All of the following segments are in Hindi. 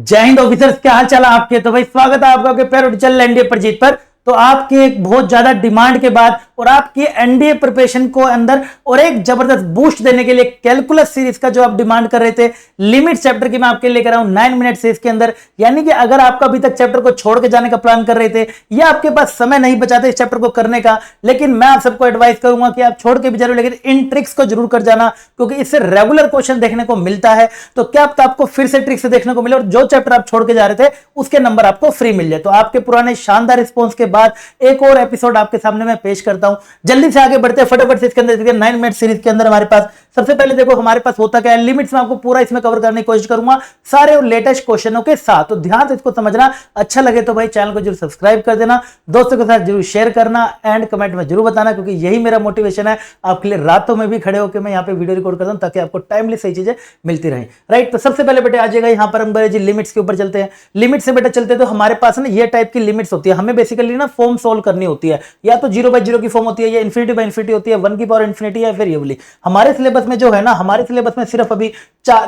जय हिंद ऑफिसर्स, क्या हाल चाल है आपके। तो भाई स्वागत है आपका आपके प्यारे चैनल एनडीए पर जीत पर। तो आपकी एक बहुत ज्यादा डिमांड के बाद और आपकी एनडीए प्रिपरेशन को अंदर और एक जबरदस्त बूस्ट देने के लिए कैलकुलस सीरीज का जो आप डिमांड कर रहे थे लिमिट चैप्टर की मैं आपके लिए लेकर आऊं 9 मिनट सीरीज के अंदर। यानी कि अगर आपका अभी तक चैप्टर को छोड़ के जाने का प्लान कर रहे थे या आपके पास समय नहीं बचा था इस चैप्टर को करने का, लेकिन मैं आप सबको एडवाइस करूंगा कि आप छोड़ के भी जरूर, लेकिन इन ट्रिक्स को जरूर कर जाना क्योंकि इससे रेगुलर क्वेश्चन देखने को मिलता है। तो क्या आपको फिर से ट्रिक्स देखने को मिले और जो चैप्टर आप छोड़ के जा रहे थे उसके नंबर आपको फ्री मिल जाए। तो आपके पुराने शानदार रिस्पॉन्स के बाद एक और एपिसोड आपके सामने मैं पेश करता हूं। जल्दी से आगे बढ़ते हैं फटाफट से इसके अंदर 9 मिनट सीरीज के अंदर हमारे पास सबसे पहले देखो हमारे पास होता क्या है। लिमिट्स में आपको पूरा इसमें कवर करने की कोशिश करूंगा सारे और लेटेस्ट क्वेश्चनों के साथ। तो ध्यान से इसको समझना, अच्छा लगे तो भाई चैनल को जरूर सब्सक्राइब कर देना, दोस्तों के साथ जरूर शेयर करना एंड कमेंट में जरूर बताना क्योंकि यही मेरा मोटिवेशन है आपके लिए रातों में भी खड़े होकर मैं यहाँ पे वीडियो रिकॉर्ड करता हूँ ताकि आपको टाइमली सही चीजें मिलती रहे। राइट, तो सबसे पहले बेटे आ जाएगा यहाँ पर हम जी लिमिट्स के ऊपर चलते हैं। लिमिट से बेटा चलते तो हमारे पास ना ये टाइप की लिमिट्स होती है। हमें बेसिकली ना फॉर्म सोल्व करनी होती है, या तो 0/0 की फॉर्म होती है या इन्फिनिटी बाय इन्फिनिटी होती है, 1 की पावर इन्फिनिटी या फिर ये वाली। हमारे सिलेबस में जो है ना, हमारे सिलेबस में सिर्फ अभी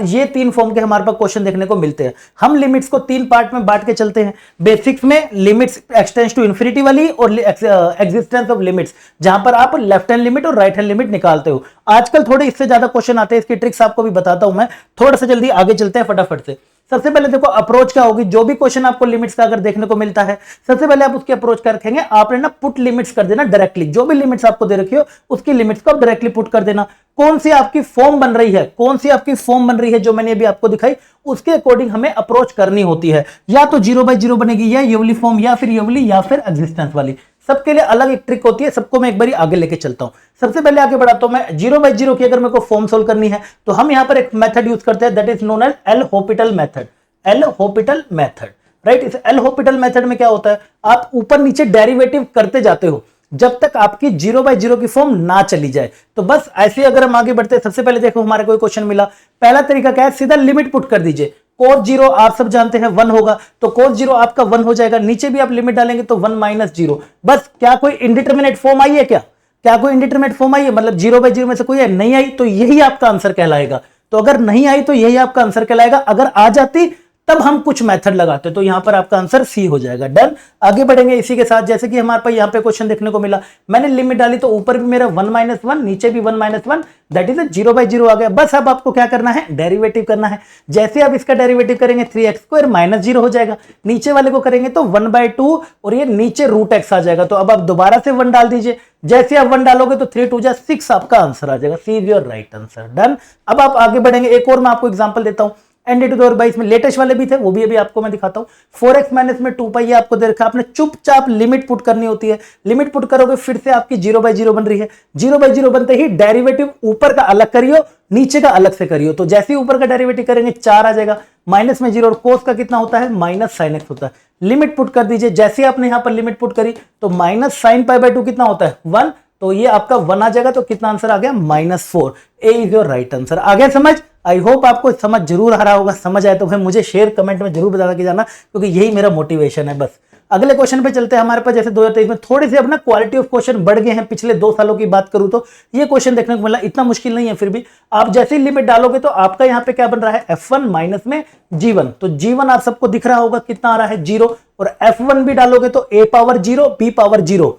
ये 3 फॉर्म के हमारे पास क्वेश्चन देखने को मिलते हैं। हम लिमिट्स को 3 पार्ट में बांट के चलते हैं। बेसिक्स में लिमिट्स एक्सटेंड्स टू इन्फिनिटी वाली और एग्जिस्टेंस ऑफ लिमिट्स, जहां पर आप लेफ्ट हैंड लिमिट और राइट हैंड लिमिट निकालते हो। आजकल थोड़े इससे ज्यादा क्वेश्चन आते हैं, इसकी ट्रिक्स आपको भी बताता हूं मैं। थोड़ा सा जल्दी आगे चलते हैं फटाफट से। सबसे पहले देखो अप्रोच क्या होगी। जो भी क्वेश्चन आपको लिमिट्स का अगर देखने को मिलता है सबसे पहले आप उसकी अप्रोच क्या रखेंगे, आपने ना पुट लिमिट्स कर देना डायरेक्टली। जो भी लिमिट्स आपको दे रखी हो उसकी लिमिट्स को आप डायरेक्टली पुट कर देना। कौन सी आपकी फॉर्म बन रही है, कौन सी आपकी फॉर्म बन रही है जो मैंने अभी आपको दिखाई, उसके अकॉर्डिंग हमें अप्रोच करनी होती है। या तो 0/0 बनेगी या ये वाली फॉर्म या फिर ये वाली या फिर एग्जिस्टेंस वाली। सबके लिए अलग एक ट्रिक होती है, सबको मैं एक बार आगे लेके चलता हूं। सबसे पहले आगे बढ़ाता हूं मैं। 0/0 की अगर मेरे को फॉर्म सोल्व करनी है तो हम यहां पर एक मेथड यूज करते हैं that is known as L'Hopital method. L'Hopital method, right. इस एल हॉपिटल मेथड में क्या होता है, आप ऊपर नीचे डेरिवेटिव करते जाते हो जब तक आपकी 0/0 की फॉर्म ना चली जाए। तो बस ऐसे अगर हम आगे बढ़ते हैं, सबसे पहले देखो हमारे कोई क्वेश्चन मिला। पहला तरीका क्या है, सीधा लिमिट पुट कर दीजिए। cos 0 आप सब जानते हैं 1 होगा, तो cos 0 आपका 1 हो जाएगा। नीचे भी आप लिमिट डालेंगे तो 1 - 0। बस क्या कोई इंडिटरमिनेट फॉर्म आई है क्या कोई इंडिटरमिनेट फॉर्म आई है, मतलब 0/0 में से कोई है, नहीं आई तो यही आपका आंसर कहलाएगा। तो अगर नहीं आई तो यही आपका आंसर कहलाएगा। अगर आ जाती तब हम कुछ मेथड लगाते, तो यहां पर आपका आंसर सी हो जाएगा। डन। आगे बढ़ेंगे इसी के साथ। जैसे कि हमारे पास यहां पे क्वेश्चन देखने को मिला, मैंने लिमिट डाली तो ऊपर भी मेरा 1 - 1, नीचे भी 1 - 1, दैट इज 0/0 आ गया। बस अब आपको क्या करना है, डेरिवेटिव करना है। जैसे आप इसका डेरिवेटिव करेंगे 3x² -0 हो जाएगा। नीचे वाले को करेंगे तो 1/2 और ये नीचे √x आ जाएगा। तो अब आप दोबारा से 1 डाल दीजिए। जैसे आप 1 डालोगे तो 3 × 2 = 6 आपका आंसर आ जाएगा। C is your right answer. Done. अब आप आगे बढ़ेंगे। एक और मैं आपको एग्जांपल देता हूं। ND2 में लेटेस्ट वाले भी थे, वो भी अभी आपको मैं दिखाता हूं। 4x - 2π ये आपको दे रखा है, आपने चुपचाप लिमिट पुट करनी होती है। लिमिट पुट करोगे फिर से आपकी 0/0 बन रही है। 0/0 बनते ही डेरिवेटिव ऊपर का अलग करियो, नीचे का अलग से करियो। तो जैसे ही ऊपर का डेरिवेटिव करेंगे 4 आ जाएगा। माइनस में 0 और कोस का कितना होता है, -sin x होता है। लिमिट पुट कर दीजिए। जैसे आपने यहां पर लिमिट पुट करी तो -sin π/2 कितना होता है, 1। तो ये आपका 1 आ जाएगा। तो कितना आंसर आ गया, -4। ए इज योर राइट आंसर। आ गया समझ? आई होप आपको समझ जरूर आ रहा होगा। समझ आए तो फिर मुझे शेयर कमेंट में जरूर बता के जाना क्योंकि यही मेरा मोटिवेशन है। बस अगले क्वेश्चन पे चलते हैं। हमारे पास जैसे 2023 में थोड़े से अपना क्वालिटी ऑफ क्वेश्चन बढ़ गए हैं। पिछले 2 सालों की बात करूं तो ये क्वेश्चन देखने को मिला, इतना मुश्किल नहीं है। फिर भी आप जैसे ही लिमिट डालोगे तो आपका यहाँ पे क्या बन रहा है, F1 माइनस में G1। तो G1 आप सबको दिख रहा होगा कितना आ रहा है, 0। और F1 भी डालोगे तो A⁻0 B⁻0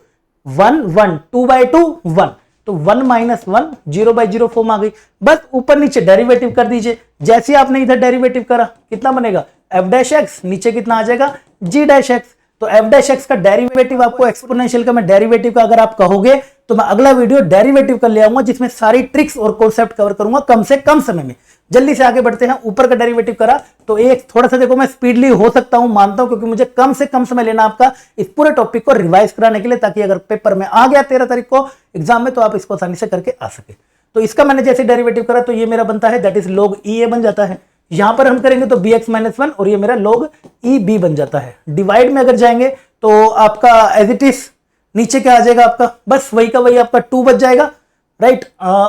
1 1 2/2 1। तो 1 - 1 0/0 फॉर्म आ गई। बस ऊपर नीचे डेरिवेटिव कर दीजिए। जैसे आपने इधर डेरिवेटिव करा कितना बनेगा, f'(x), नीचे कितना आ जाएगा, g'(x). तो f'(x) का डेरिवेटिव आपको एक्सपोनेंशियल का मैं डेरिवेटिव का अगर आप कहोगे तो मैं अगला वीडियो डेरिवेटिव कर ले आऊंगा जिसमें सारी ट्रिक्स और कॉन्सेप्ट कवर करूंगा कम से कम समय में। जल्दी से आगे बढ़ते हैं। ऊपर का डेरिवेटिव करा तो एक थोड़ा सा देखो मैं स्पीडली हो सकता हूं, मानता हूं, क्योंकि मुझे कम से कम समय लेना आपका इस पूरे टॉपिक को रिवाइज कराने के लिए, ताकि अगर पेपर में आ गया 13 तारीख को एग्जाम में तो आप इसको आसानी से करके आ सके। तो इसका मैंने जैसे डेरिवेटिव करा तो ये मेरा बनता है दैट इज log EA बन जाता है। यहां पर हम करेंगे तो bx - 1 और ये मेरा log EB बन जाता है। डिवाइड में अगर जाएंगे तो आपका एज इट इज नीचे क्या आ जाएगा आपका, बस वही का वही आपका 2 बच जाएगा। राइट।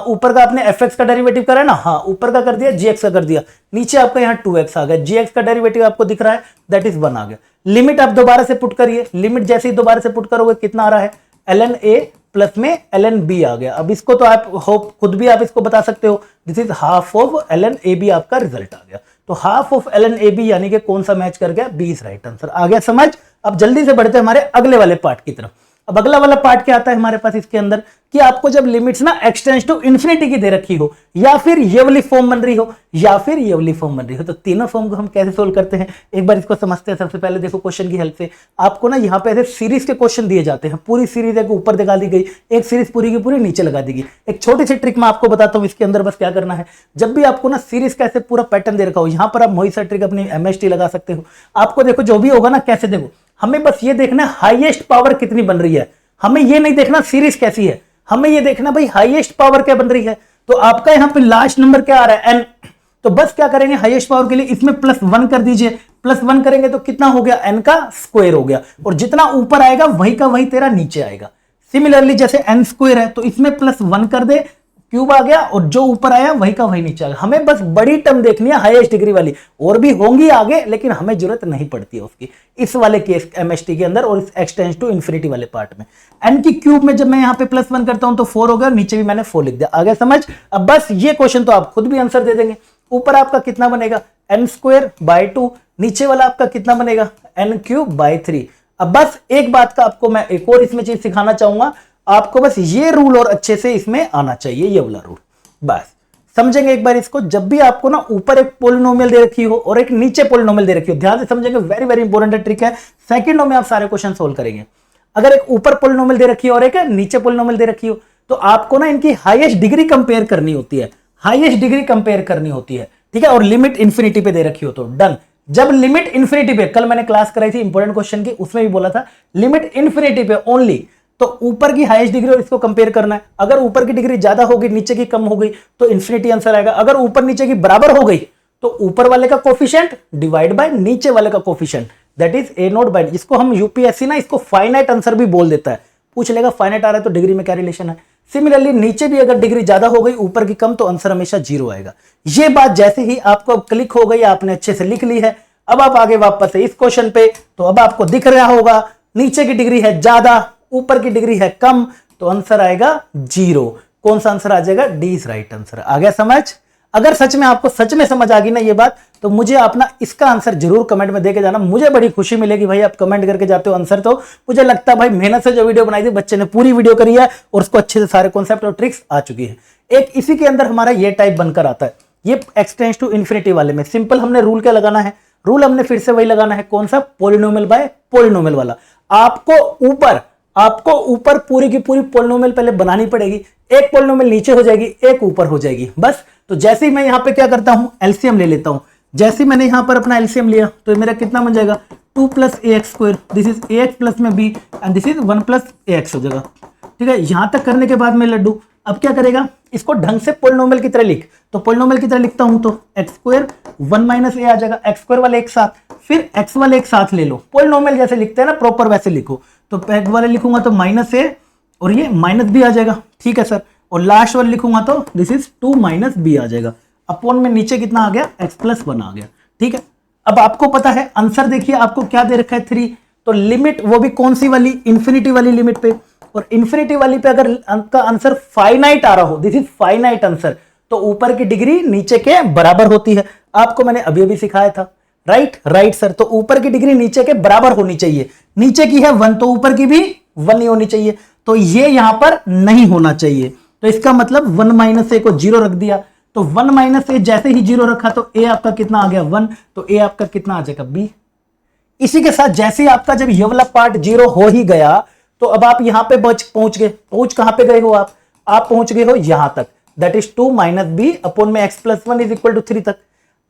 ऊपर का आपने fx का डेरिवेटिव करा है ना, हाँ ऊपर का कर दिया, gx का कर दिया, नीचे आपका यहाँ 2x आ गया। gx का डेरिवेटिव आपको दिख रहा है दैट इज 1 आ गया। लिमिट आप दोबारा से पुट करिए। लिमिट जैसे ही दोबारा से पुट करोगे कितना आ रहा है, ln a प्लस में ln b आ गया। अब इसको तो आप होप खुद भी आप इसको बता सकते हो, this is half of ln ab आपका रिजल्ट आ गया। तो हाफ ऑफ ln AB यानी कि कौन सा मैच कर गया, बी इज राइट आंसर। आ गया समझ। अब जल्दी से बढ़ते हैं हमारे अगले वाले पार्ट की तरफ। अब अगला वाला पार्ट क्या आता है हमारे पास इसके अंदर कि आपको जब लिमिट्स ना एक्सटेंड्स टू इन्फिनिटी की दे रखी हो, या फिर ये वाली फॉर्म बन रही हो, या फिर ये वाली फॉर्म बन रही हो, तो तीनों फॉर्म को हम कैसे सोल्व करते हैं एक बार इसको समझते हैं। सबसे पहले देखो क्वेश्चन की हेल्प से आपको ना यहाँ पे ऐसे सीरीज के क्वेश्चन दिए जाते हैं, पूरी सीरीज एक ऊपर दिखा दी गई, एक सीरीज पूरी की पूरी नीचे लगा दी गई। एक छोटी सी ट्रिक मैं आपको बताता हूँ इसके अंदर, बस क्या करना है, जब भी आपको ना सीरीज का ऐसे पूरा पैटर्न दे रखा हो, यहाँ पर आप मोहित सर ट्रिक अपनी MST लगा सकते हो। आपको देखो जो भी होगा ना कैसे, देखो हमें बस ये देखना हाईएस्ट पावर कितनी बन रही है, हमें ये नहीं देखना सीरीज कैसी है, हमें ये देखना भाई हाईएस्ट पावर क्या बन रही है। तो आपका यहां पे लास्ट नंबर क्या आ रहा है, n। तो बस क्या करेंगे हाईएस्ट पावर के लिए इसमें +1 कर दीजिए, +1 करेंगे तो कितना हो गया, n का स्क्वायर हो गया, और जितना ऊपर आएगा वही का वही तेरा नीचे आएगा। सिमिलरली जैसे n स्क्वायर है तो इसमें +1 कर दे, क्यूब आ गया, और जो ऊपर आया वही का वही नीचे आएगा। हमें बस बड़ी टर्म देखनी है हाईएस्ट डिग्री वाली, और भी होंगी आगे लेकिन हमें जरूरत नहीं पड़ती है उसकी इस वाले केस MST के अंदर और इस एक्सटेंड्स टू इन्फिनिटी वाले पार्ट में। n की क्यूब में जब मैं यहाँ पे +1 करता हूं तो 4 हो गया, नीचे भी मैंने 4 लिख दिया। आगे समझ। अब बस ये क्वेश्चन तो आप खुद भी आंसर दे देंगे। ऊपर आपका कितना बनेगा, n²/2, नीचे वाला आपका कितना बनेगा, n³/3। अब बस एक बात का आपको मैं एक और इसमें चीज सिखाना चाहूंगा, आपको बस ये रूल और अच्छे से इसमें आना चाहिए, ये वाला रूल बस समझेंगे एक बार इसको। जब भी आपको ना ऊपर एक पोलिनोमियल दे रखी हो और एक नीचे पोलिनोमियल दे रखी हो, ध्यान से समझेंगे, वेरी वेरी इंपॉर्टेंट ट्रिक है, सेकंडों में आप सारे क्वेश्चन सोल्व करेंगे। अगर एक ऊपर पोलिनोमियल दे रखी हो और एक नीचे पोलिनोमियल दे रखी हो, तो आपको ना इनकी हाईएस्ट डिग्री कंपेयर करनी होती है, हाईएस्ट डिग्री कंपेयर करनी होती है, ठीक है। और लिमिट इंफिनिटी पे दे रखी हो तो डन। जब लिमिट इंफिनिटी पे, कल मैंने क्लास कराई थी इंपॉर्टेंट क्वेश्चन की, उसमें भी बोला था लिमिट इंफिनिटी पे ओनली, तो ऊपर की हाईएस्ट डिग्री और इसको कंपेयर करना है। अगर ऊपर की डिग्री ज्यादा हो गई, नीचे की कम हो गई, तो इंफिनिटी आंसर आएगा। अगर ऊपर नीचे की बराबर हो गई तो ऊपर वाले का कोफिशिएंट डिवाइड बाय नीचे वाले का कोफिशिएंट, दैट इज A0/, इसको हम यूपीएससी ना इसको फाइनाइट आंसर भी बोल देता है, पूछ लेगा फाइनाइट आ रहा है तो डिग्री में क्या रिलेशन है। सिमिलरली नीचे भी अगर डिग्री ज्यादा हो गई, ऊपर की कम, तो आंसर हमेशा 0 आएगा। ये बात जैसे ही आपको अब क्लिक हो गई, आपने अच्छे से लिख ली है, अब आप आगे वापस इस क्वेश्चन पे, तो अब आपको दिख रहा होगा नीचे की डिग्री है ज्यादा, ऊपर की डिग्री है कम, तो आंसर आएगा 0। कौन सा आंसर आ जाएगा, डी इज राइट आंसर। आ गया समझ। अगर सच में आपको सच में समझ आ गई ना ये बात, तो मुझे अपना इसका आंसर जरूर कमेंट में देके जाना, मुझे बड़ी खुशी मिलेगी भाई आप कमेंट करके जाते हो आंसर। तो मुझे लगता है भाई मेहनत से जो वीडियो बनाई थी, बच्चे ने पूरी वीडियो करी है और उसको अच्छे से सारे कॉन्सेप्ट और ट्रिक्स आ चुकी है। एक इसी के अंदर हमारा ये टाइप बनकर आता है, ये एक्सटेंड्स टू इन्फिनिटी वाले में सिंपल हमने रूल क्या लगाना है, रूल हमने फिर से वही लगाना है, कौन सा, पोलिनोमियल बाय पोलिनोमियल वाला। आपको ऊपर पूरी की पूरी पोलिनोमियल पहले बनानी पड़ेगी, एक पोलिनोमियल नीचे हो जाएगी, एक ऊपर हो जाएगी बस। तो जैसे ही मैं यहां पे क्या करता हूं, एलसीएम ले लेता हूं। जैसे ही मैंने यहां पर अपना एलसीएम लिया तो मेरा कितना बन जाएगा, 2 + ax², this is ax plus में b and this is 1 + ax हो जाएगा, ठीक है। यहां तक करने के बाद में लड्डू अब क्या करेगा, इसको ढंग से पोलिनोमियल की तरह लिख, तो पोलिनोमियल की तरह लिखता हूं तो x² 1 - a आ जाएगा, x² वाले एक साथ, फिर x वाले एक साथ ले लो। पोलिनोमियल जैसे लिखते हैं ना प्रॉपर वैसे लिखो, तो पहले वाले लिखूंगा तो -a और ये -b आ जाएगा, ठीक है सर। और लास्ट वाले लिखूंगा तो दिस इज 2 - b आ जाएगा, अपॉन में नीचे कितना आ गया, x + 1 आ गया, ठीक है। अब आपको पता है आंसर, देखिए आपको क्या दे रखा है 3, तो लिमिट वो भी कौन सी वाली, इंफिनिटी वाली लिमिट पे, और इंफिनिटी वाली पे अगर आपका आंसर फाइनाइट आ रहा हो, दिस इज फाइनाइट आंसर, तो ऊपर की डिग्री नीचे के बराबर होती है। आपको मैंने अभी अभी सिखाया था, राइट सर। तो ऊपर की डिग्री नीचे के बराबर होनी चाहिए, नीचे की है 1 तो ऊपर की भी 1 ही होनी चाहिए, तो ये यहां पर नहीं होना चाहिए। तो इसका मतलब 1 - a को 0 रख दिया, तो 1 - a जैसे ही 0 रखा तो a आपका कितना आ गया 1, तो a आपका कितना आ जाएगा b। इसी के साथ जैसे ही आपका जब ये वाला पार्ट 0 हो ही गया, तो अब आप यहां पे पहुंच गए, कहां पे गए हो आप पहुंच गए हो यहां तक, दैट इज 2 - b अपॉन में x + 1 = 3 तक।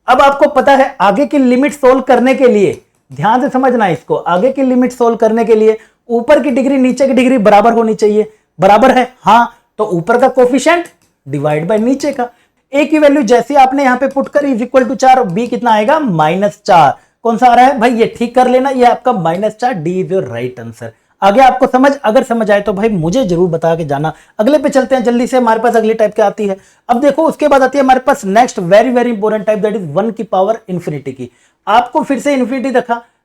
अब आपको पता है आगे की लिमिट सोल्व करने के लिए, ध्यान से समझना इसको, आगे की लिमिट सोल्व करने के लिए ऊपर की डिग्री नीचे की डिग्री बराबर होनी चाहिए, बराबर है हाँ, तो ऊपर का कोफिशिएंट डिवाइड बाय नीचे का। a की वैल्यू जैसे आपने यहां पे पुट कर = 4 और b कितना आएगा -4, कौन सा आ रहा है भाई, ये ठीक कर लेना, ये आपका -4, D is your right answer. आगे आपको समझ, अगर समझ आए तो भाई मुझे जरूर बता के जाना। अगले पे चलते हैं जल्दी से, हमारे पास अगली टाइप क्या आती है। अब देखो उसके बाद आती है हमारे पास next very very important type, that is 1 की पावर इंफिनिटी की। आपको फिर से इंफिनिटी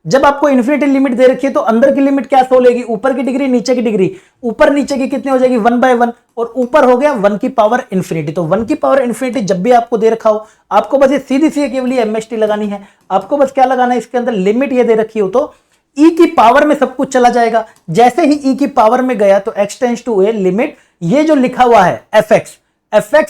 जब आपको इन्फिनिटी लिमिट दे रखी है तो अंदर की लिमिट क्या सोलेगी, ऊपर की डिग्री नीचे की डिग्री, ऊपर नीचे की कितनी हो जाएगी 1/1 और ऊपर हो गया 1 की पावर इन्फिनिटी। तो 1 की पावर इन्फिनिटी जब भी आपको दे रखा हो आपको बस ये सीधी सी केवल एमएसटी लगानी है। आपको बस क्या लगाना है, इसके अंदर लिमिट ये दे रखी हो तो ई की पावर में सब कुछ चला जाएगा। जैसे ही ई की पावर में गया तो x tends to a limit, ये जो लिखा हुआ है fx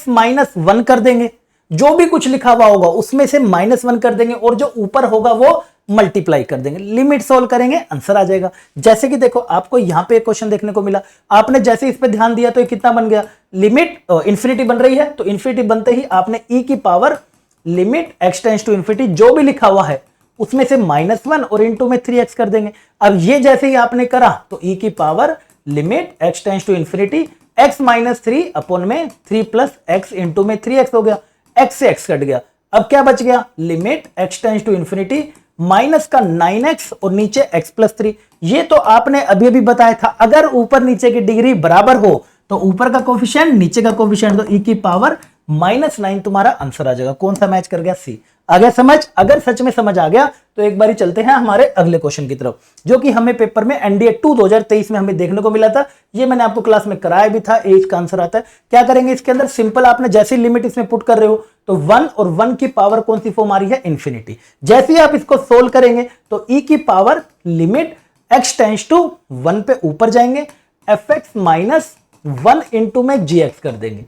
-1 कर देंगे, जो भी कुछ लिखा हुआ होगा उसमें से -1 कर देंगे और जो ऊपर होगा वो मल्टीप्लाई कर देंगे, लिमिट सोल्व करेंगे, आंसर आ जाएगा। जैसे कि देखो आपको यहां पे एक क्वेश्चन देखने को मिला, आपने जैसे इस पे ध्यान दिया तो ये कितना बन गया, लिमिट इंफिनिटी बन रही है तो इंफिनिटी बनते ही आपने ई की power limit x tends to infinity जो भी लिखा हुआ है उसमें से -1 और इंटू में 3x कर देंगे। अब ये जैसे ही आपने करा तो ई की power limit x tends to infinity x -3 upon में 3 प्लस x इंटू में 3x हो गया, x से x कट गया। अब क्या बच गया, limit x tends to infinity minus का 9x और नीचे x प्लस 3। ये तो आपने अभी अभी बताया था, अगर ऊपर नीचे की डिग्री बराबर हो तो ऊपर का कोफिशिएंट नीचे का कोफिशिएंट, तो e की पावर -9 तुम्हारा आंसर आ जाएगा। कौन सा मैच कर गया, सी। आ गया समझ? अगर सच में समझ आ गया तो एक बारी चलते हैं हमारे अगले क्वेश्चन की तरफ, जो कि हमें पेपर में एनडीए 2 2023 में हमें देखने को मिला था। ये मैंने आपको क्लास में कराया भी था, एज का आंसर आता है। क्या करेंगे इसके अंदर, सिंपल आपने जैसी लिमिट इसमें पुट कर रहे हो तो 1 और 1 की पावर कौन सी फॉर्म आ रही है, इंफिनिटी। जैसे ही आप इसको सोल्व करेंगे तो e की power limit x tends to 1 पे ऊपर जाएंगे, fx -1 इंटू में gx कर देंगे,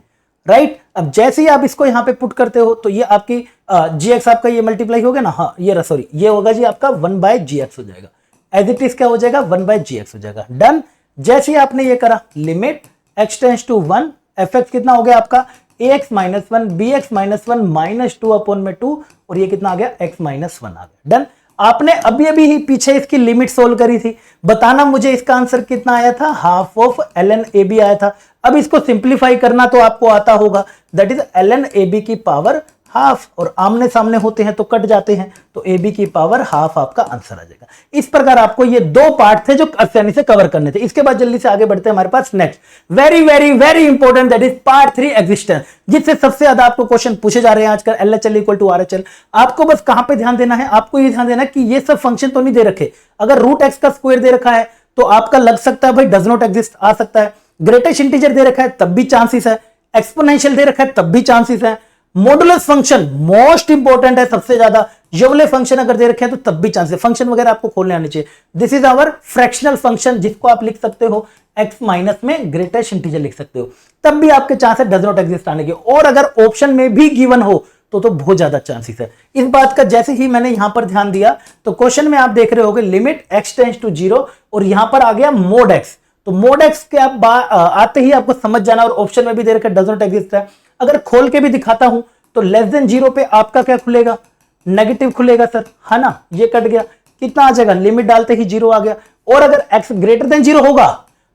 राइट। अब जैसे ही आप इसको यहां पे पुट करते हो तो ये आपकी gx आपका ये मल्टीप्लाई हो गया ना, हाँ ये सॉरी ये होगा जी आपका 1/gx हो जाएगा, एज इट इज क्या हो जाएगा 1/gx हो जाएगा, डन। जैसे ही आपने ये करा limit x tends to 1, fx कितना हो गया आपका ax -1 bx -1 -2 अपॉन में 2 और ये कितना आ गया x -1 आ गया, डन। आपने अभी अभी ही पीछे इसकी लिमिट सोल्व करी थी, बताना मुझे इसका आंसर कितना आया था, हाफ ऑफ ln ab आया था। अब इसको सिंप्लीफाई करना तो आपको आता होगा, दैट इज ln ab की पावर हाफ, और आमने सामने होते हैं तो कट जाते हैं, तो ab की पावर हाफ आपका आंसर आ जाएगा। इस प्रकार आपको ये दो पार्ट थे जो आसानी से कवर करने थे। इसके बाद जल्दी से आगे बढ़ते हैं हमारे पास next, very very very important, that is part 3 existence, जिससे सबसे ज्यादा आपको क्वेश्चन पूछे जा रहे हैं आजकल, LHL इक्वल टू RHL। आपको बस कहां पे ध्यान देना है, आपको ये ध्यान देना है कि ये सब फंक्शन तो नहीं दे रखे। अगर रूट एक्स का स्क्वायर दे रखा है तो आपका लग सकता है भाई डज नॉट एग्जिस्ट, आ सकता है। ग्रेटेस्ट इंटीजर दे रखा है तब भी चांसेस है, एक्सपोनेंशियल दे रखा है तब भी चांसेस है, मॉडुलस फंक्शन मोस्ट इंपॉर्टेंट है सबसे ज्यादा, यूलर फंक्शन अगर दे रखे हैं तो तब भी चांसेस, फंक्शन वगैरह आपको खोलने आने चाहिए। This is our fractional function, जिसको आप लिख सकते हो x माइनस में ग्रेटेस्ट इंटीजर लिख सकते हो, तब भी आपके चांसेस डज नॉट एग्जिस्ट आने के, और अगर ऑप्शन में भी गिवन हो तो बहुत ज्यादा चांसेस है इस बात का। जैसे ही मैंने यहां पर ध्यान दिया तो क्वेश्चन में आप देख रहे होगे लिमिट x टेंड्स टू 0 और यहां पर आ गया मोड x, तो मोड x के आप आते ही आपको समझ जाना, और ऑप्शन में भी दे रखा डज नॉट एग्जिस्ट है। अगर खोल के भी दिखाता हूं तो लेस देन 0 पे आपका क्या खुलेगा, नेगेटिव खुलेगा सर, है ना, ये कट गया, कितना आ जाएगा, लिमिट डालते ही 0 आ गया। और अगर x ग्रेटर देन 0 होगा,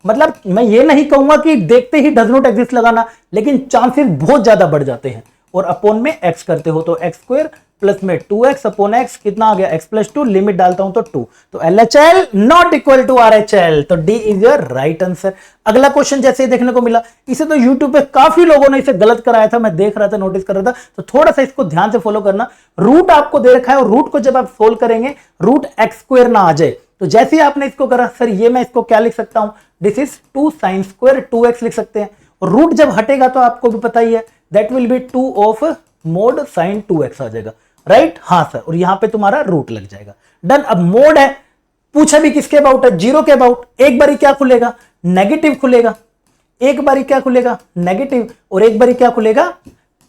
मतलब मैं ये नहीं कहूंगा कि देखते ही डज नॉट एग्जिस्ट लगाना, लेकिन चांसेस बहुत ज्यादा बढ़ जाते हैं, और अपॉन में x करते हो तो x स्क्वायर प्लस में 2x अपॉन x कितना आ गया x प्लस 2, लिमिट डालता हूं तो 2, तो LHL not equal to RHL, तो D is your right answer. अगला क्वेश्चन जैसे ही देखने को मिला, इसे तो YouTube पे काफी लोगों ने इसे गलत कराया था, मैं देख रहा था, नोटिस कर रहा था, तो थोड़ा सा इसको ध्यान से फॉलो करना। रूट आपको दे रखा है और रूट को जब आप सोल्व करेंगे रूट x स्क्वायर ना आ जाए, तो जैसे ही आपने इसको करा सर ये मैं इसको क्या लिख सकता हूं, this is 2 sin square 2x लिख सकते हैं, और रूट जब हटेगा तो आपको भी पता ही है that will be 2 of mode sin 2x आ जाएगा, राइट, हाँ सर, और यहां पे तुम्हारा रूट लग जाएगा, डन। अब मोड है, पूछा भी किसके अबाउट है, 0 के अबाउट, एक बारी क्या खुलेगा, नेगेटिव खुलेगा, एक बारी क्या खुलेगा, नेगेटिव, और एक बारी क्या खुलेगा,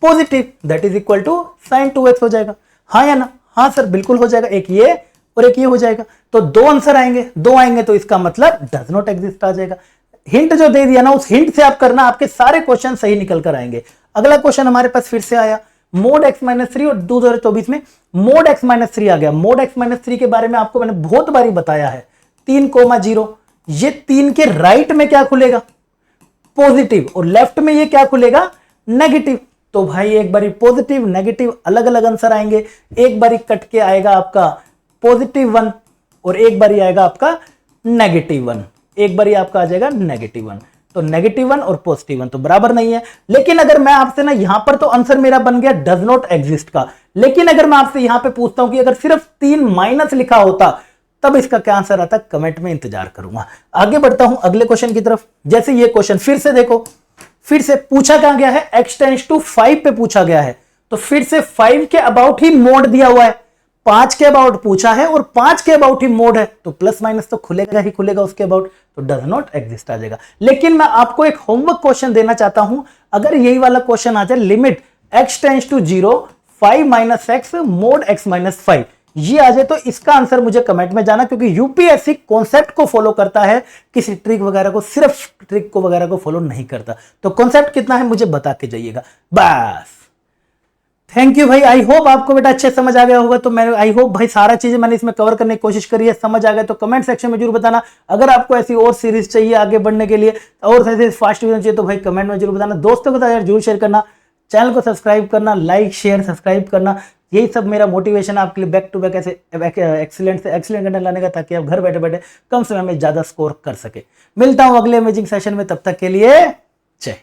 positive, that is equal to sin 2x हो जाएगा, हाँ या ना, हाँ सर बिल्कुल हो जाएगा, एक ये और एक ये हो जाएगा, तो दो आंसर आएंगे, दो आएंगे तो इसका मतलब डज नॉट एग्जिस्ट आ जाएगा। हिंट जो दे दिया ना, उस हिंट से आप करना, आपके सारे क्वेश्चन सही निकल कर आएंगे। अगला क्वेश्चन हमारे पास फिर से आया, मोड x माइनस 3, और 2024 में मोड x माइनस 3 आ गया। मोड x माइनस 3 के बारे में आपको मैंने बहुत बारी बताया है, 3,0, ये 3 के राइट में क्या खुलेगा, पॉजिटिव, और लेफ्ट में ये क्या खुलेगा, नेगेटिव। तो भाई एक बारी पॉजिटिव नेगेटिव अलग अलग आंसर आएंगे, एक बारी कट के आएगा आपका +1 और एक बारी आएगा आपका -1, एक बारी आपका आ जाएगा -1, तो -1 और +1 तो बराबर नहीं है। लेकिन अगर मैं आपसे ना, यहां पर तो आंसर मेरा बन गया डज नॉट एग्जिस्ट का, लेकिन अगर मैं आपसे यहां पे पूछता हूं कि अगर सिर्फ 3 माइनस लिखा होता तब इसका क्या आंसर आता कमेंट में इंतजार करूंगा। आगे बढ़ता हूं अगले क्वेश्चन की तरफ। जैसे ये क्वेश्चन फिर से देखो, फिर से पूछा क्या गया है, x टेंड्स टू 5 पे पूछा गया है, तो फिर से 5 के अबाउट ही मोड दिया हुआ है, 5 के अबाउट पूछा है और 5 के अबाउट ही मोड है, तो प्लस माइनस तो खुलेगा ही खुलेगा उसके अबाउट, तो डज नॉट एग्जिस्ट आ जाएगा। लेकिन मैं आपको एक होमवर्क क्वेश्चन देना चाहता हूं, अगर यही वाला क्वेश्चन आ जाए, limit x tends to 0 5 minus x mod x minus 5, ये आ जाए तो इसका आंसर मुझे कमेंट में जाना, क्योंकि यूपीएससी कॉन्सेप्ट को फॉलो करता है, किसी ट्रिक वगैरह को, सिर्फ ट्रिक को वगैरह को फॉलो नहीं करता। तो कॉन्सेप्ट कितना है मुझे बता के जाइएगा बस। थैंक यू भाई, आई होप आपको बेटा अच्छे समझ आ गया होगा। तो मैं आई होप भाई सारा चीजें मैंने इसमें कवर करने की कोशिश करी है, समझ आ गया तो कमेंट सेक्शन में जरूर बताना। अगर आपको ऐसी और सीरीज चाहिए आगे बढ़ने के लिए और ऐसे फास्ट वीडियो चाहिए तो भाई कमेंट में जरूर बताना। दोस्तों के साथ यार जरूर शेयर करना, चैनल को सब्सक्राइब करना, लाइक शेयर सब्सक्राइब करना, यही सब मेरा मोटिवेशन आपके लिए बैक टू बैक ऐसे एक्सीलेंट से एक्सीलेंट कंटेंट लाने का, ताकि आप घर बैठे बैठे कम समय में ज्यादा स्कोर कर सके। मिलता हूं अगले अमेजिंग सेशन में, तब तक के लिए जय।